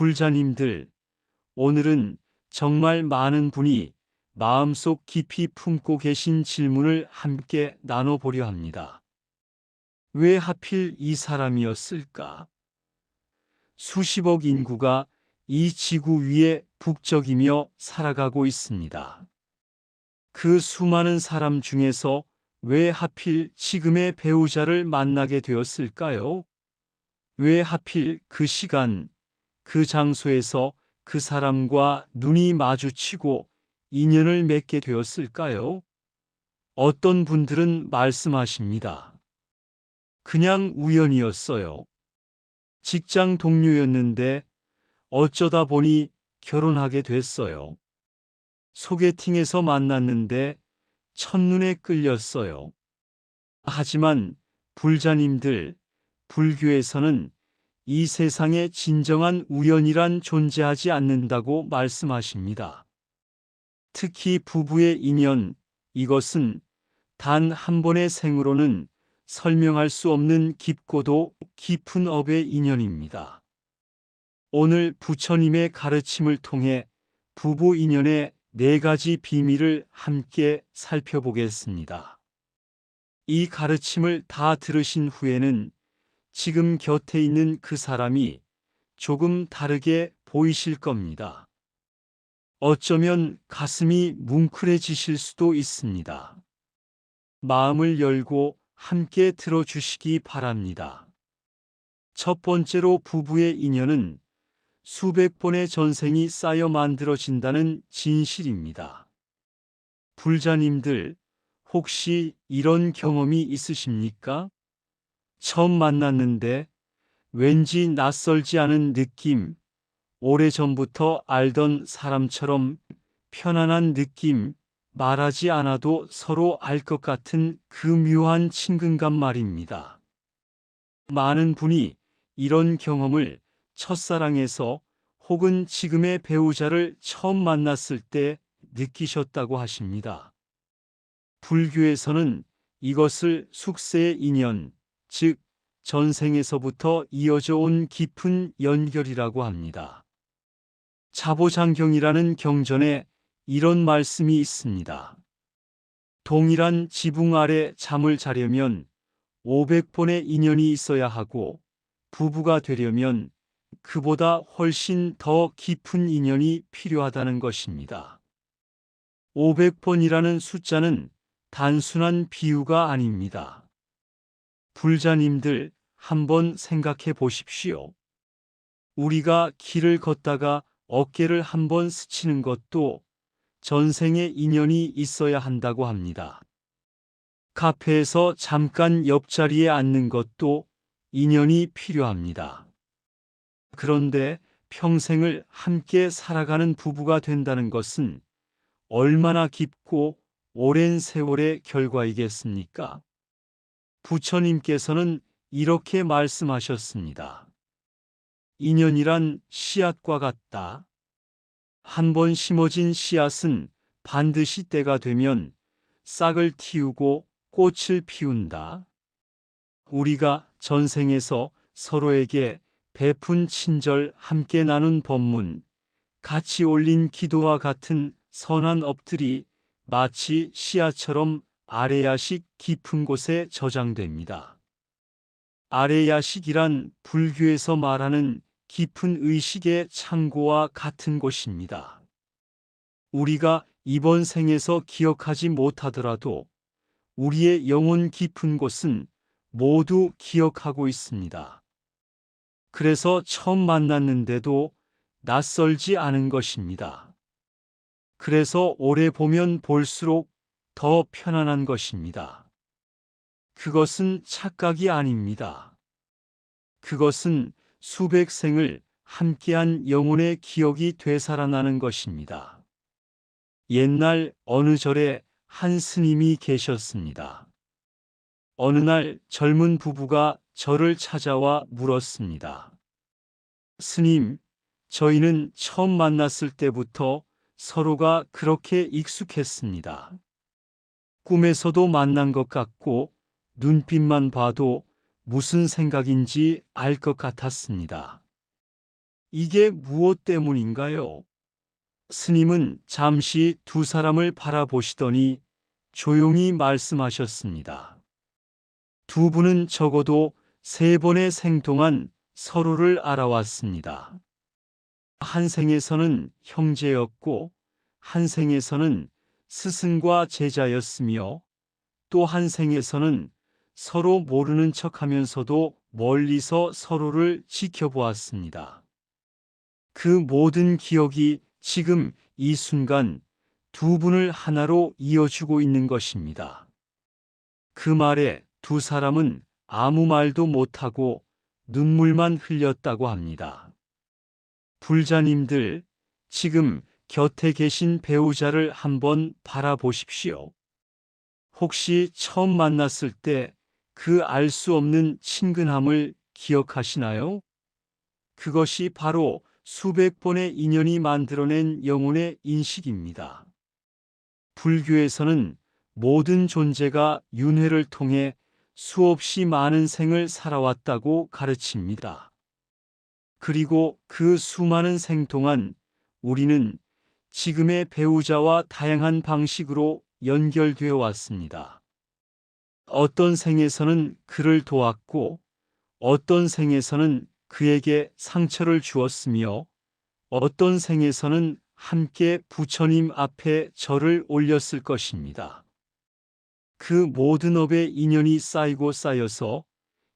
불자님들, 오늘은 정말 많은 분이 마음속 깊이 품고 계신 질문을 함께 나눠보려 합니다. 왜 하필 이 사람이었을까? 수십억 인구가 이 지구 위에 북적이며 살아가고 있습니다. 그 수많은 사람 중에서 왜 하필 지금의 배우자를 만나게 되었을까요? 왜 하필 그 시간, 그 장소에서 그 사람과 눈이 마주치고 인연을 맺게 되었을까요? 어떤 분들은 말씀하십니다. 그냥 우연이었어요. 직장 동료였는데 어쩌다 보니 결혼하게 됐어요. 소개팅에서 만났는데 첫눈에 끌렸어요. 하지만 불자님들, 불교에서는 이 세상에 진정한 우연이란 존재하지 않는다고 말씀하십니다. 특히 부부의 인연, 이것은 단 한 번의 생으로는 설명할 수 없는 깊고도 깊은 업의 인연입니다. 오늘 부처님의 가르침을 통해 부부 인연의 4가지 비밀을 함께 살펴보겠습니다. 이 가르침을 다 들으신 후에는 지금 곁에 있는 그 사람이 조금 다르게 보이실 겁니다. 어쩌면 가슴이 뭉클해지실 수도 있습니다. 마음을 열고 함께 들어주시기 바랍니다. 첫 번째로 부부의 인연은 수백 번의 전생이 쌓여 만들어진다는 진실입니다. 불자님들, 혹시 이런 경험이 있으십니까? 처음 만났는데 왠지 낯설지 않은 느낌, 오래전부터 알던 사람처럼 편안한 느낌, 말하지 않아도 서로 알 것 같은 그 묘한 친근감 말입니다. 많은 분이 이런 경험을 첫사랑에서 혹은 지금의 배우자를 처음 만났을 때 느끼셨다고 하십니다. 불교에서는 이것을 숙세의 인연, 즉 전생에서부터 이어져 온 깊은 연결이라고 합니다. 자보장경이라는 경전에 이런 말씀이 있습니다. 동일한 지붕 아래 잠을 자려면 500번의 인연이 있어야 하고 부부가 되려면 그보다 훨씬 더 깊은 인연이 필요하다는 것입니다. 500번이라는 숫자는 단순한 비유가 아닙니다. 불자님들, 한번 생각해 보십시오. 우리가 길을 걷다가 어깨를 한번 스치는 것도 전생의 인연이 있어야 한다고 합니다. 카페에서 잠깐 옆자리에 앉는 것도 인연이 필요합니다. 그런데 평생을 함께 살아가는 부부가 된다는 것은 얼마나 깊고 오랜 세월의 결과이겠습니까? 부처님께서는 이렇게 말씀하셨습니다. 인연이란 씨앗과 같다. 한 번 심어진 씨앗은 반드시 때가 되면 싹을 틔우고 꽃을 피운다. 우리가 전생에서 서로에게 베푼 친절, 함께 나눈 법문, 같이 올린 기도와 같은 선한 업들이 마치 씨앗처럼 아레야식 깊은 곳에 저장됩니다. 아레야식이란 불교에서 말하는 깊은 의식의 창고와 같은 곳입니다. 우리가 이번 생에서 기억하지 못하더라도 우리의 영혼 깊은 곳은 모두 기억하고 있습니다. 그래서 처음 만났는데도 낯설지 않은 것입니다. 그래서 오래 보면 볼수록 더 편안한 것입니다. 그것은 착각이 아닙니다. 그것은 수백 생을 함께한 영혼의 기억이 되살아나는 것입니다. 옛날 어느 절에 한 스님이 계셨습니다. 어느 날 젊은 부부가 저를 찾아와 물었습니다. 스님, 저희는 처음 만났을 때부터 서로가 그렇게 익숙했습니다. 꿈에서도 만난 것 같고 눈빛만 봐도 무슨 생각인지 알 것 같았습니다. 이게 무엇 때문인가요? 스님은 잠시 두 사람을 바라보시더니 조용히 말씀하셨습니다. 두 분은 적어도 3번의 생 동안 서로를 알아왔습니다. 한 생에서는 형제였고, 한 생에서는 스승과 제자였으며, 또 한 생에서는 서로 모르는 척 하면서도 멀리서 서로를 지켜보았습니다. 그 모든 기억이 지금 이 순간 두 분을 하나로 이어주고 있는 것입니다. 그 말에 두 사람은 아무 말도 못하고 눈물만 흘렸다고 합니다. 불자님들, 지금 곁에 계신 배우자를 한번 바라보십시오. 혹시 처음 만났을 때 그 알 수 없는 친근함을 기억하시나요? 그것이 바로 수백 번의 인연이 만들어낸 영혼의 인식입니다. 불교에서는 모든 존재가 윤회를 통해 수없이 많은 생을 살아왔다고 가르칩니다. 그리고 그 수많은 생 동안 우리는 지금의 배우자와 다양한 방식으로 연결되어 왔습니다. 어떤 생에서는 그를 도왔고, 어떤 생에서는 그에게 상처를 주었으며, 어떤 생에서는 함께 부처님 앞에 절을 올렸을 것입니다. 그 모든 업의 인연이 쌓이고 쌓여서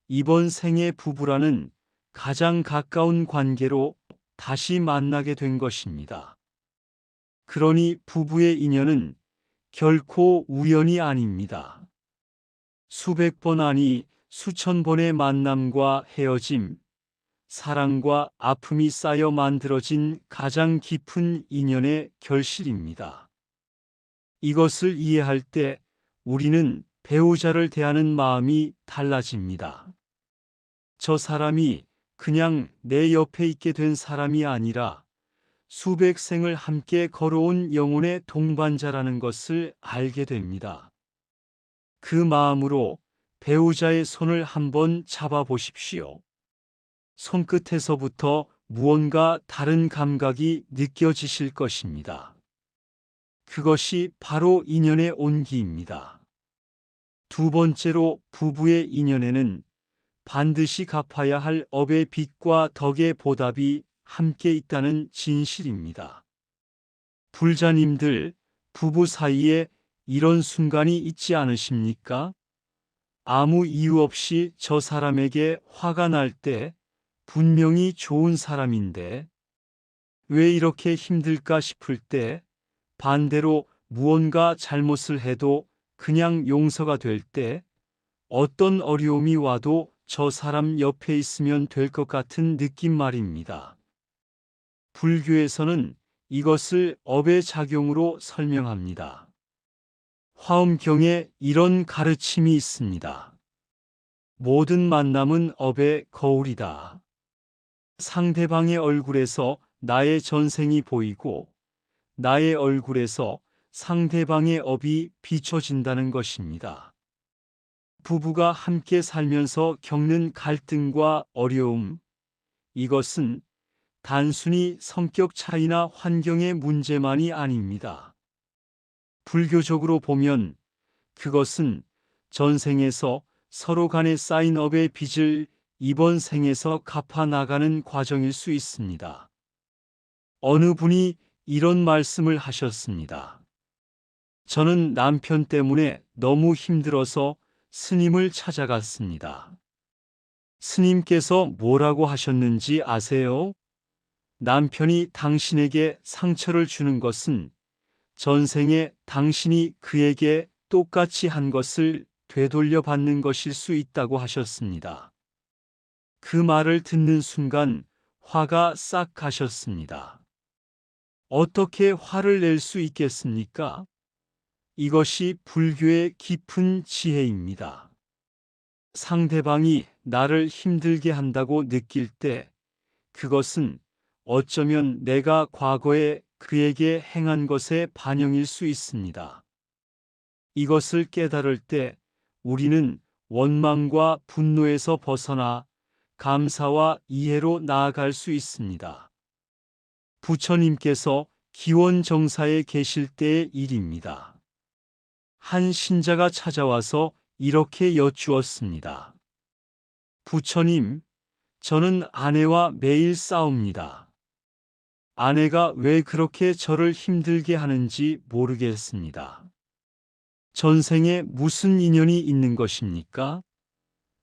이번 생의 부부라는 가장 가까운 관계로 다시 만나게 된 것입니다. 그러니 부부의 인연은 결코 우연이 아닙니다. 수백 번 아니 수천 번의 만남과 헤어짐, 사랑과 아픔이 쌓여 만들어진 가장 깊은 인연의 결실입니다. 이것을 이해할 때 우리는 배우자를 대하는 마음이 달라집니다. 저 사람이 그냥 내 옆에 있게 된 사람이 아니라 수백 생을 함께 걸어온 영혼의 동반자라는 것을 알게 됩니다. 그 마음으로 배우자의 손을 한번 잡아 보십시오. 손끝에서부터 무언가 다른 감각이 느껴지실 것입니다. 그것이 바로 인연의 온기입니다. 두 번째로 부부의 인연에는 반드시 갚아야 할 업의 빚과 덕의 보답이 함께 있다는 진실입니다. 불자님들, 부부 사이에 이런 순간이 있지 않으십니까? 아무 이유 없이 저 사람에게 화가 날 때 분명히 좋은 사람인데 왜 이렇게 힘들까 싶을 때, 반대로 무언가 잘못을 해도 그냥 용서가 될 때, 어떤 어려움이 와도 저 사람 옆에 있으면 될 것 같은 느낌 말입니다. 불교에서는 이것을 업의 작용으로 설명합니다. 화엄경에 이런 가르침이 있습니다. 모든 만남은 업의 거울이다. 상대방의 얼굴에서 나의 전생이 보이고 나의 얼굴에서 상대방의 업이 비춰진다는 것입니다. 부부가 함께 살면서 겪는 갈등과 어려움, 이것은 단순히 성격 차이나 환경의 문제만이 아닙니다. 불교적으로 보면 그것은 전생에서 서로 간에 쌓인 업의 빚을 이번 생에서 갚아 나가는 과정일 수 있습니다. 어느 분이 이런 말씀을 하셨습니다. 저는 남편 때문에 너무 힘들어서 스님을 찾아갔습니다. 스님께서 뭐라고 하셨는지 아세요? 남편이 당신에게 상처를 주는 것은 전생에 당신이 그에게 똑같이 한 것을 되돌려 받는 것일 수 있다고 하셨습니다. 그 말을 듣는 순간 화가 싹 가셨습니다. 어떻게 화를 낼 수 있겠습니까? 이것이 불교의 깊은 지혜입니다. 상대방이 나를 힘들게 한다고 느낄 때 그것은 어쩌면 내가 과거에 그에게 행한 것의 반영일 수 있습니다. 이것을 깨달을 때 우리는 원망과 분노에서 벗어나 감사와 이해로 나아갈 수 있습니다. 부처님께서 기원정사에 계실 때의 일입니다. 한 신자가 찾아와서 이렇게 여쭈었습니다. 부처님, 저는 아내와 매일 싸웁니다. 아내가 왜 그렇게 저를 힘들게 하는지 모르겠습니다. 전생에 무슨 인연이 있는 것입니까?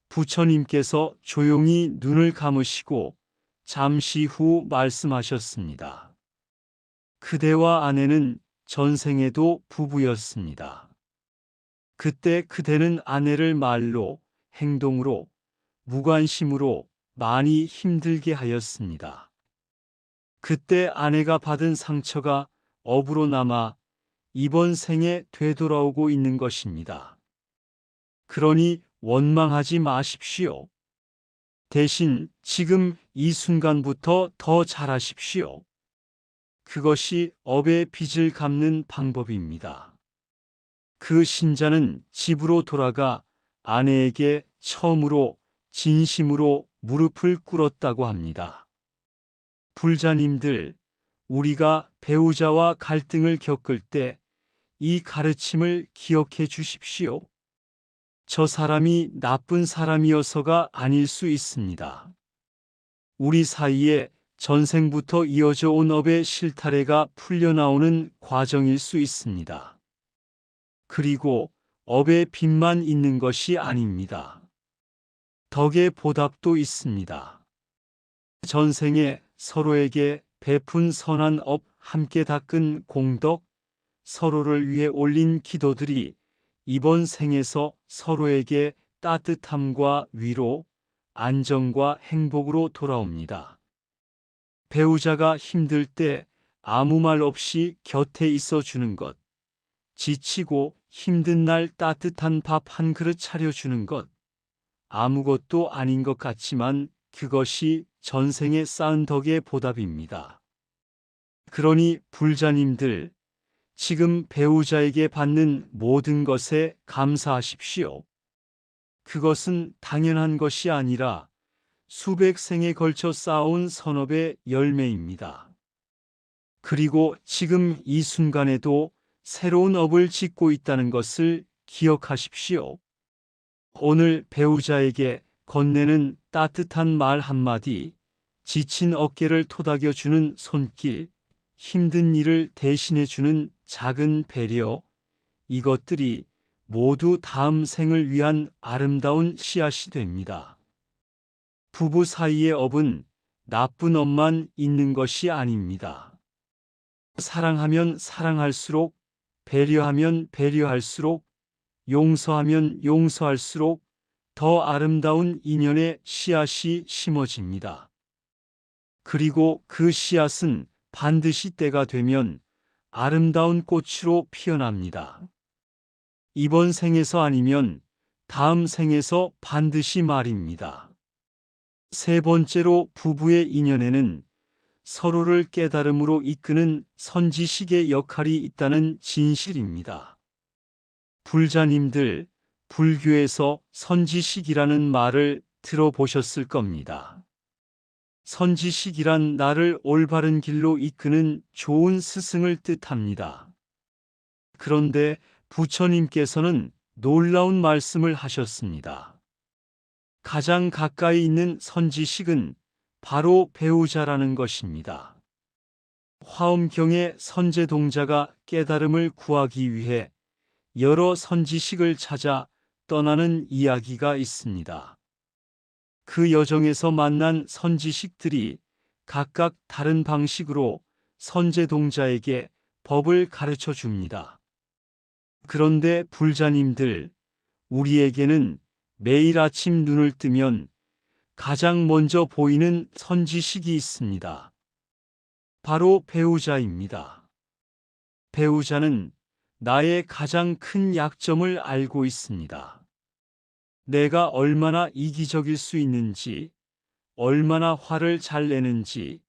부처님께서 조용히 눈을 감으시고 잠시 후 말씀하셨습니다. 그대와 아내는 전생에도 부부였습니다. 그때 그대는 아내를 말로, 행동으로, 무관심으로 많이 힘들게 하였습니다. 그때 아내가 받은 상처가 업으로 남아 이번 생에 되돌아오고 있는 것입니다. 그러니 원망하지 마십시오. 대신 지금 이 순간부터 더 잘하십시오. 그것이 업의 빚을 갚는 방법입니다. 그 신자는 집으로 돌아가 아내에게 처음으로 진심으로 무릎을 꿇었다고 합니다. 불자님들, 우리가 배우자와 갈등을 겪을 때 이 가르침을 기억해 주십시오. 저 사람이 나쁜 사람이어서가 아닐 수 있습니다. 우리 사이에 전생부터 이어져 온 업의 실타래가 풀려나오는 과정일 수 있습니다. 그리고 업의 빚만 있는 것이 아닙니다. 덕의 보답도 있습니다. 전생에 서로에게 베푼 선한 업, 함께 닦은 공덕, 서로를 위해 올린 기도들이 이번 생에서 서로에게 따뜻함과 위로, 안정과 행복으로 돌아옵니다. 배우자가 힘들 때 아무 말 없이 곁에 있어 주는 것, 지치고 힘든 날 따뜻한 밥 한 그릇 차려주는 것, 아무것도 아닌 것 같지만 그것이 전생에 쌓은 덕의 보답입니다. 그러니 불자님들, 지금 배우자에게 받는 모든 것에 감사하십시오. 그것은 당연한 것이 아니라 수백 생에 걸쳐 쌓아온 선업의 열매입니다. 그리고 지금 이 순간에도 새로운 업을 짓고 있다는 것을 기억하십시오. 오늘 배우자에게 건네는 따뜻한 말 한마디, 지친 어깨를 토닥여주는 손길, 힘든 일을 대신해주는 작은 배려, 이것들이 모두 다음 생을 위한 아름다운 씨앗이 됩니다. 부부 사이의 업은 나쁜 업만 있는 것이 아닙니다. 사랑하면 사랑할수록, 배려하면 배려할수록, 용서하면 용서할수록 더 아름다운 인연의 씨앗이 심어집니다. 그리고 그 씨앗은 반드시 때가 되면 아름다운 꽃으로 피어납니다. 이번 생에서 아니면 다음 생에서 반드시 말입니다. 세 번째로 부부의 인연에는 서로를 깨달음으로 이끄는 선지식의 역할이 있다는 진실입니다. 불자님들, 불교에서 선지식이라는 말을 들어보셨을 겁니다. 선지식이란 나를 올바른 길로 이끄는 좋은 스승을 뜻합니다. 그런데 부처님께서는 놀라운 말씀을 하셨습니다. 가장 가까이 있는 선지식은 바로 배우자라는 것입니다. 화엄경의 선제동자가 깨달음을 구하기 위해 여러 선지식을 찾아 떠나는 이야기가 있습니다. 그 여정에서 만난 선지식들이 각각 다른 방식으로 선제동자에게 법을 가르쳐 줍니다. 그런데 불자님들, 우리에게는 매일 아침 눈을 뜨면 가장 먼저 보이는 선지식이 있습니다. 바로 배우자입니다. 배우자는 나의 가장 큰 약점을 알고 있습니다. 내가 얼마나 이기적일 수 있는지, 얼마나 화를 잘 내는지,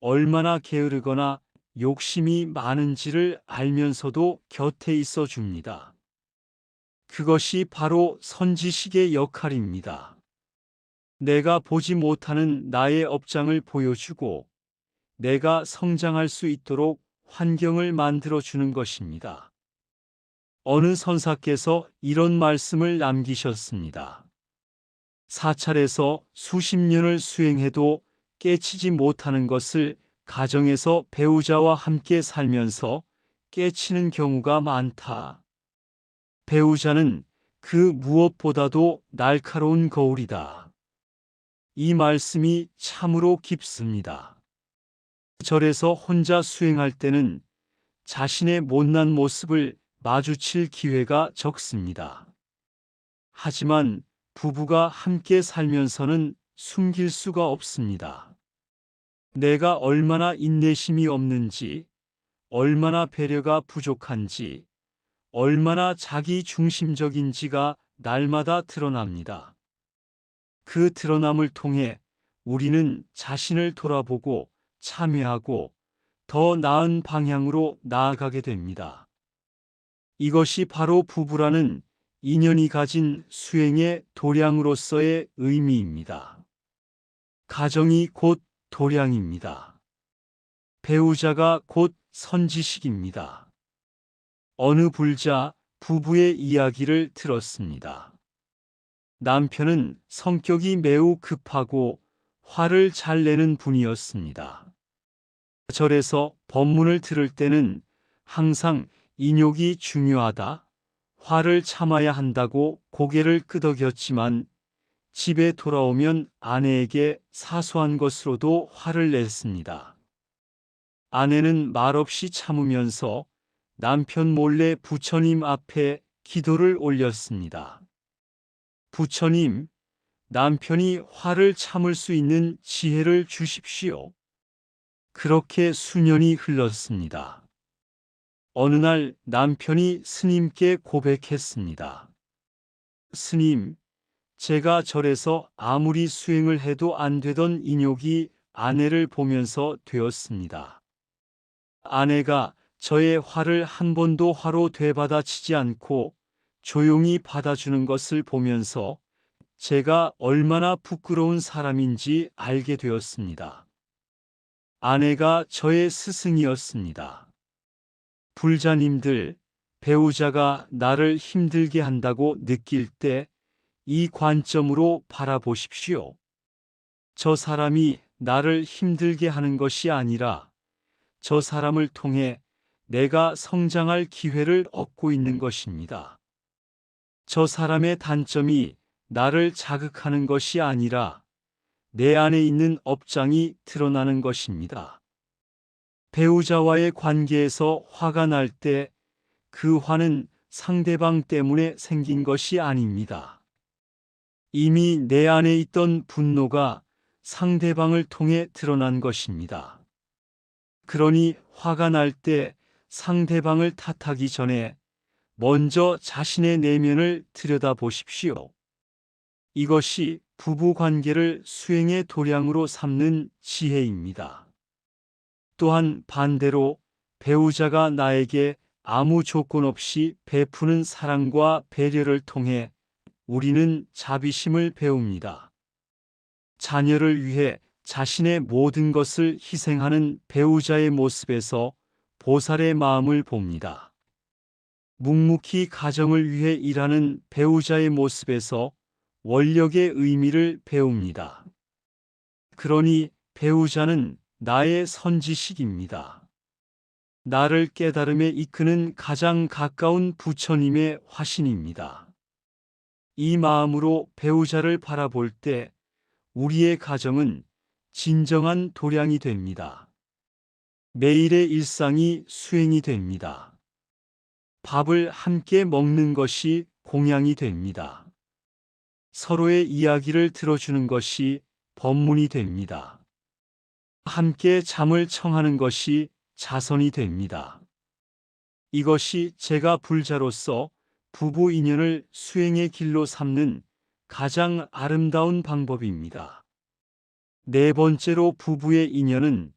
얼마나 게으르거나 욕심이 많은지를 알면서도 곁에 있어 줍니다. 그것이 바로 선지식의 역할입니다. 내가 보지 못하는 나의 업장을 보여주고 내가 성장할 수 있도록 환경을 만들어 주는 것입니다. 어느 선사께서 이런 말씀을 남기셨습니다. 사찰에서 수십 년을 수행해도 깨치지 못하는 것을 가정에서 배우자와 함께 살면서 깨치는 경우가 많다. 배우자는 그 무엇보다도 날카로운 거울이다. 이 말씀이 참으로 깊습니다. 절에서 혼자 수행할 때는 자신의 못난 모습을 마주칠 기회가 적습니다. 하지만 부부가 함께 살면서는 숨길 수가 없습니다. 내가 얼마나 인내심이 없는지, 얼마나 배려가 부족한지, 얼마나 자기 중심적인지가 날마다 드러납니다. 그 드러남을 통해 우리는 자신을 돌아보고 참회하고 더 나은 방향으로 나아가게 됩니다. 이것이 바로 부부라는 인연이 가진 수행의 도량으로서의 의미입니다. 가정이 곧 도량입니다. 배우자가 곧 선지식입니다. 어느 불자 부부의 이야기를 들었습니다. 남편은 성격이 매우 급하고 화를 잘 내는 분이었습니다. 절에서 법문을 들을 때는 항상 인욕이 중요하다, 화를 참아야 한다고 고개를 끄덕였지만 집에 돌아오면 아내에게 사소한 것으로도 화를 냈습니다. 아내는 말없이 참으면서 남편 몰래 부처님 앞에 기도를 올렸습니다. 부처님, 남편이 화를 참을 수 있는 지혜를 주십시오. 그렇게 수년이 흘렀습니다. 어느 날 남편이 스님께 고백했습니다. 스님, 제가 절에서 아무리 수행을 해도 안 되던 인욕이 아내를 보면서 되었습니다. 아내가 저의 화를 한 번도 화로 되받아치지 않고 조용히 받아주는 것을 보면서 제가 얼마나 부끄러운 사람인지 알게 되었습니다. 아내가 저의 스승이었습니다. 불자님들, 배우자가 나를 힘들게 한다고 느낄 때 이 관점으로 바라보십시오. 저 사람이 나를 힘들게 하는 것이 아니라 저 사람을 통해 내가 성장할 기회를 얻고 있는 것입니다. 저 사람의 단점이 나를 자극하는 것이 아니라 내 안에 있는 업장이 드러나는 것입니다. 배우자와의 관계에서 화가 날 때 그 화는 상대방 때문에 생긴 것이 아닙니다. 이미 내 안에 있던 분노가 상대방을 통해 드러난 것입니다. 그러니 화가 날 때 상대방을 탓하기 전에 먼저 자신의 내면을 들여다보십시오. 이것이 부부 관계를 수행의 도량으로 삼는 지혜입니다. 또한 반대로 배우자가 나에게 아무 조건 없이 베푸는 사랑과 배려를 통해 우리는 자비심을 배웁니다. 자녀를 위해 자신의 모든 것을 희생하는 배우자의 모습에서 보살의 마음을 봅니다. 묵묵히 가정을 위해 일하는 배우자의 모습에서 원력의 의미를 배웁니다. 그러니 배우자는 나의 선지식입니다. 나를 깨달음에 이끄는 가장 가까운 부처님의 화신입니다. 이 마음으로 배우자를 바라볼 때 우리의 가정은 진정한 도량이 됩니다. 매일의 일상이 수행이 됩니다. 밥을 함께 먹는 것이 공양이 됩니다. 서로의 이야기를 들어주는 것이 법문이 됩니다. 함께 잠을 청하는 것이 자선이 됩니다. 이것이 제가 불자로서 부부 인연을 수행의 길로 삼는 가장 아름다운 방법입니다. 네 번째로 부부의 인연은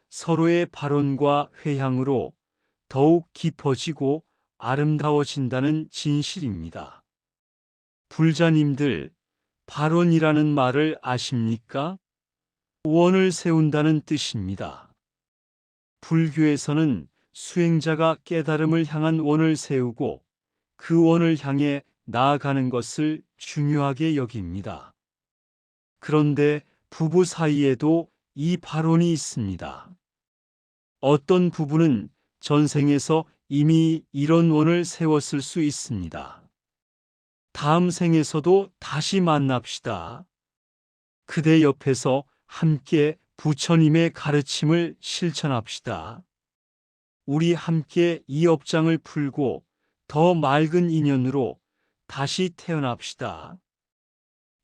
서로의 발언과 회향으로 더욱 깊어지고 아름다워진다는 진실입니다. 불자님들, 발언이라는 말을 아십니까? 원을 세운다는 뜻입니다. 불교에서는 수행자가 깨달음을 향한 원을 세우고 그 원을 향해 나아가는 것을 중요하게 여깁니다. 그런데 부부 사이에도 이 발언이 있습니다. 어떤 부부는 전생에서 이미 이런 원을 세웠을 수 있습니다. 다음 생에서도 다시 만납시다. 그대 옆에서 함께 부처님의 가르침을 실천합시다. 우리 함께 이 업장을 풀고 더 맑은 인연으로 다시 태어납시다.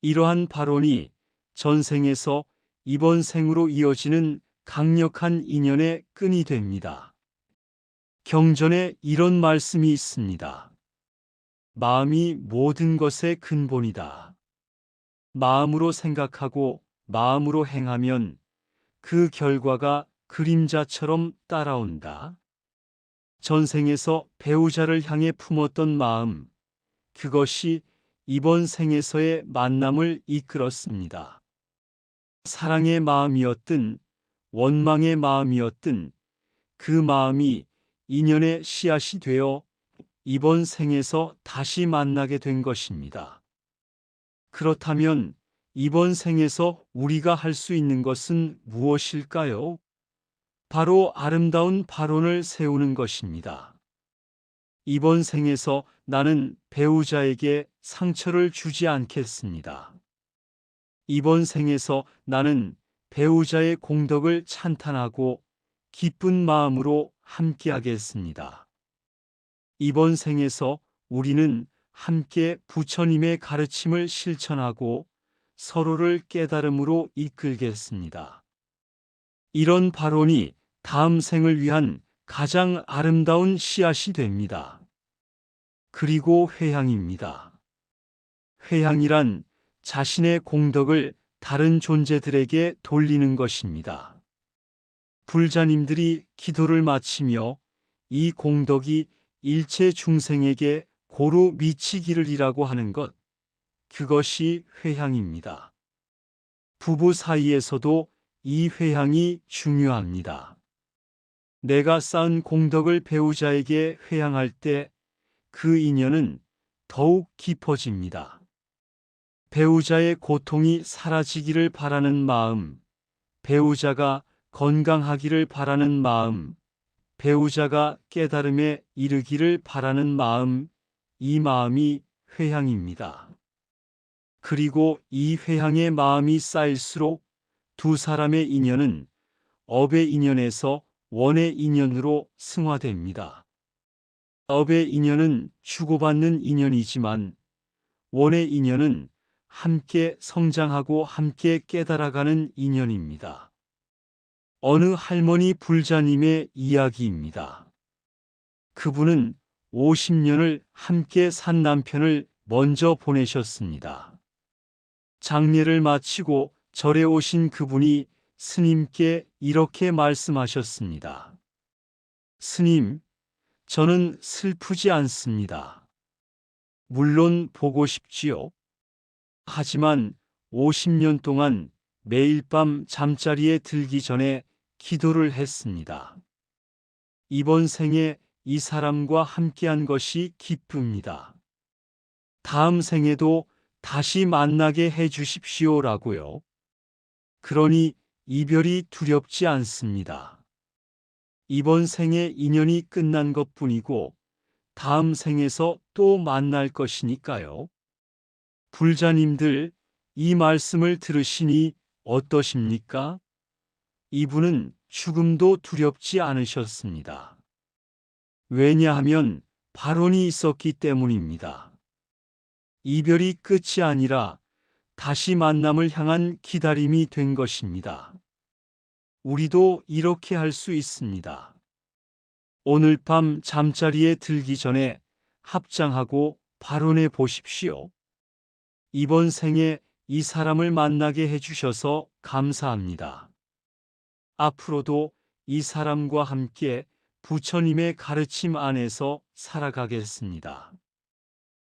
이러한 발언이 전생에서 이번 생으로 이어지는 강력한 인연의 끈이 됩니다. 경전에 이런 말씀이 있습니다. 마음이 모든 것의 근본이다. 마음으로 생각하고 마음으로 행하면 그 결과가 그림자처럼 따라온다. 전생에서 배우자를 향해 품었던 마음, 그것이 이번 생에서의 만남을 이끌었습니다. 사랑의 마음이었든 원망의 마음이었든 그 마음이 인연의 씨앗이 되어 이번 생에서 다시 만나게 된 것입니다. 그렇다면 이번 생에서 우리가 할 수 있는 것은 무엇일까요? 바로 아름다운 발언을 세우는 것입니다. 이번 생에서 나는 배우자에게 상처를 주지 않겠습니다. 이번 생에서 나는 배우자의 공덕을 찬탄하고 기쁜 마음으로 함께하겠습니다. 이번 생에서 우리는 함께 부처님의 가르침을 실천하고 서로를 깨달음으로 이끌겠습니다. 이런 발언이 다음 생을 위한 가장 아름다운 씨앗이 됩니다. 그리고 회향입니다. 회향이란 자신의 공덕을 다른 존재들에게 돌리는 것입니다. 불자님들이 기도를 마치며 이 공덕이 일체 중생에게 고루 미치기를이라고 하는 것, 그것이 회향입니다. 부부 사이에서도 이 회향이 중요합니다. 내가 쌓은 공덕을 배우자에게 회향할 때 그 인연은 더욱 깊어집니다. 배우자의 고통이 사라지기를 바라는 마음, 배우자가 건강하기를 바라는 마음, 배우자가 깨달음에 이르기를 바라는 마음, 이 마음이 회향입니다. 그리고 이 회향의 마음이 쌓일수록 두 사람의 인연은 업의 인연에서 원의 인연으로 승화됩니다. 업의 인연은 주고받는 인연이지만 원의 인연은 함께 성장하고 함께 깨달아가는 인연입니다. 어느 할머니 불자님의 이야기입니다. 그분은 50년을 함께 산 남편을 먼저 보내셨습니다. 장례를 마치고 절에 오신 그분이 스님께 이렇게 말씀하셨습니다. 스님, 저는 슬프지 않습니다. 물론 보고 싶지요. 하지만 50년 동안 매일 밤 잠자리에 들기 전에 기도를 했습니다. 이번 생에 이 사람과 함께한 것이 기쁩니다. 다음 생에도 다시 만나게 해 주십시오라고요. 그러니 이별이 두렵지 않습니다. 이번 생에 인연이 끝난 것뿐이고 다음 생에서 또 만날 것이니까요. 불자님들, 이 말씀을 들으시니 어떠십니까? 이분은 죽음도 두렵지 않으셨습니다. 왜냐하면 발언이 있었기 때문입니다. 이별이 끝이 아니라 다시 만남을 향한 기다림이 된 것입니다. 우리도 이렇게 할 수 있습니다. 오늘 밤 잠자리에 들기 전에 합장하고 발언해 보십시오. 이번 생에 이 사람을 만나게 해주셔서 감사합니다. 앞으로도 이 사람과 함께 부처님의 가르침 안에서 살아가겠습니다.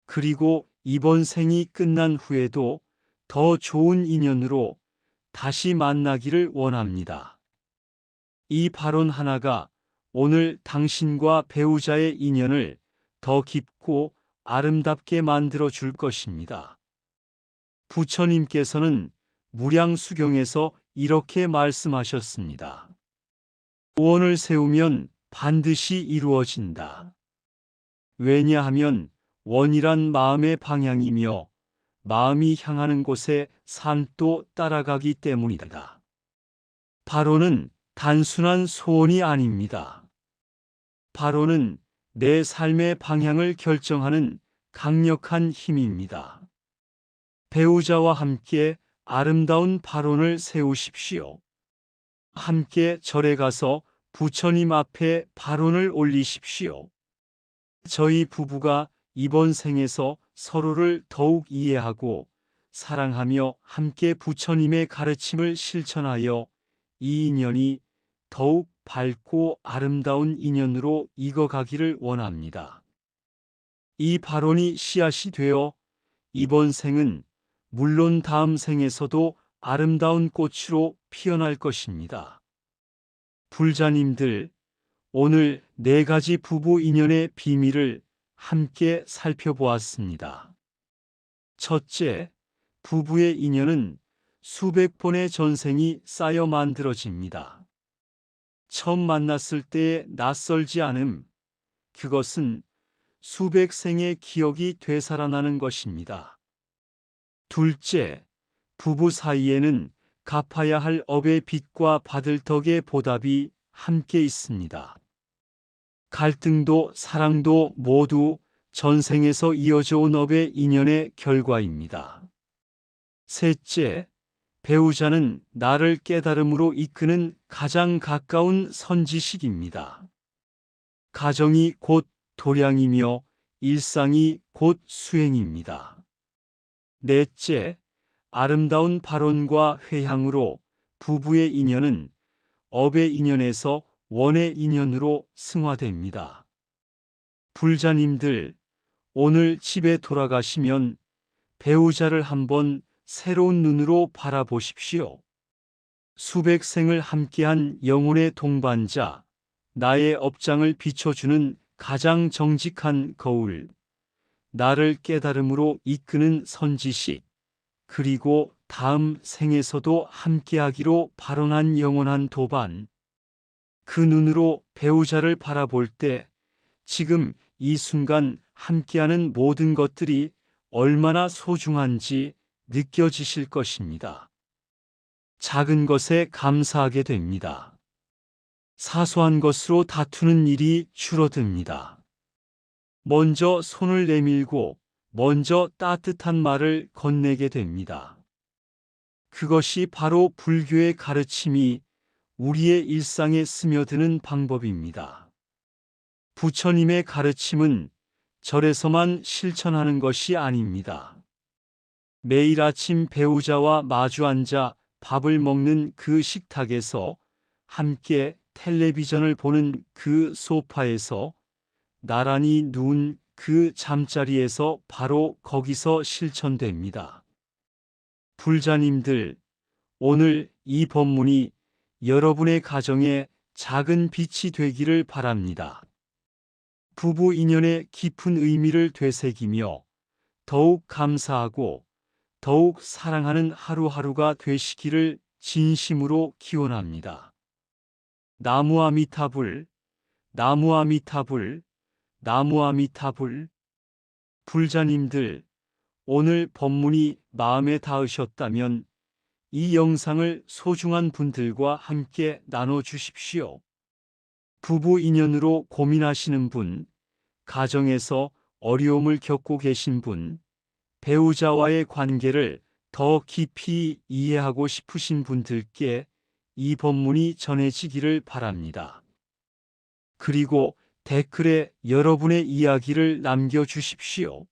그리고 이번 생이 끝난 후에도 더 좋은 인연으로 다시 만나기를 원합니다. 이 발언 하나가 오늘 당신과 배우자의 인연을 더 깊고 아름답게 만들어 줄 것입니다. 부처님께서는 무량수경에서 이렇게 말씀하셨습니다. 원을 세우면 반드시 이루어진다. 왜냐하면 원이란 마음의 방향이며 마음이 향하는 곳에 산도 따라가기 때문이다. 바로는 단순한 소원이 아닙니다. 바로는 내 삶의 방향을 결정하는 강력한 힘입니다. 배우자와 함께 아름다운 발언을 세우십시오. 함께 절에 가서 부처님 앞에 발언을 올리십시오. 저희 부부가 이번 생에서 서로를 더욱 이해하고 사랑하며 함께 부처님의 가르침을 실천하여 이 인연이 더욱 밝고 아름다운 인연으로 익어가기를 원합니다. 이 발언이 씨앗이 되어 이번 생은 물론 다음 생에서도 아름다운 꽃으로 피어날 것입니다. 불자님들, 오늘 4가지 부부 인연의 비밀을 함께 살펴보았습니다. 첫째, 부부의 인연은 수백 번의 전생이 쌓여 만들어집니다. 처음 만났을 때의 낯설지 않음, 그것은 수백 생의 기억이 되살아나는 것입니다. 둘째, 부부 사이에는 갚아야 할 업의 빚과 받을 덕의 보답이 함께 있습니다. 갈등도 사랑도 모두 전생에서 이어져 온 업의 인연의 결과입니다. 셋째, 배우자는 나를 깨달음으로 이끄는 가장 가까운 선지식입니다. 가정이 곧 도량이며 일상이 곧 수행입니다. 넷째, 아름다운 발언과 회향으로 부부의 인연은 업의 인연에서 원의 인연으로 승화됩니다. 불자님들, 오늘 집에 돌아가시면 배우자를 한번 새로운 눈으로 바라보십시오. 수백 생을 함께한 영혼의 동반자, 나의 업장을 비춰주는 가장 정직한 거울, 나를 깨달음으로 이끄는 선지식, 그리고 다음 생에서도 함께하기로 발언한 영원한 도반. 그 눈으로 배우자를 바라볼 때 지금 이 순간 함께하는 모든 것들이 얼마나 소중한지 느껴지실 것입니다. 작은 것에 감사하게 됩니다. 사소한 것으로 다투는 일이 줄어듭니다. 먼저 손을 내밀고 먼저 따뜻한 말을 건네게 됩니다. 그것이 바로 불교의 가르침이 우리의 일상에 스며드는 방법입니다. 부처님의 가르침은 절에서만 실천하는 것이 아닙니다. 매일 아침 배우자와 마주 앉아 밥을 먹는 그 식탁에서, 함께 텔레비전을 보는 그 소파에서, 나란히 누운 그 잠자리에서 바로 거기서 실천됩니다. 불자님들, 오늘 이 법문이 여러분의 가정에 작은 빛이 되기를 바랍니다. 부부 인연의 깊은 의미를 되새기며 더욱 감사하고 더욱 사랑하는 하루하루가 되시기를 진심으로 기원합니다. 나무아미타불, 나무아미타불, 나무아미타불. 불자님들, 오늘 법문이 마음에 닿으셨다면 이 영상을 소중한 분들과 함께 나눠주십시오. 부부 인연으로 고민하시는 분, 가정에서 어려움을 겪고 계신 분, 배우자와의 관계를 더 깊이 이해하고 싶으신 분들께 이 법문이 전해지기를 바랍니다. 그리고 댓글에 여러분의 이야기를 남겨주십시오.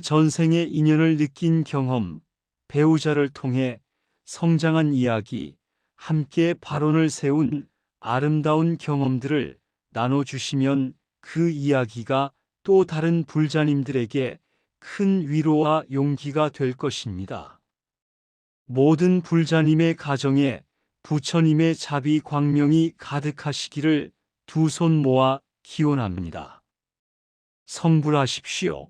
전생의 인연을 느낀 경험, 배우자를 통해 성장한 이야기, 함께 발언을 세운 아름다운 경험들을 나눠주시면 그 이야기가 또 다른 불자님들에게 큰 위로와 용기가 될 것입니다. 모든 불자님의 가정에 부처님의 자비 광명이 가득하시기를 두 손 모아 기원합니다. 성불하십시오.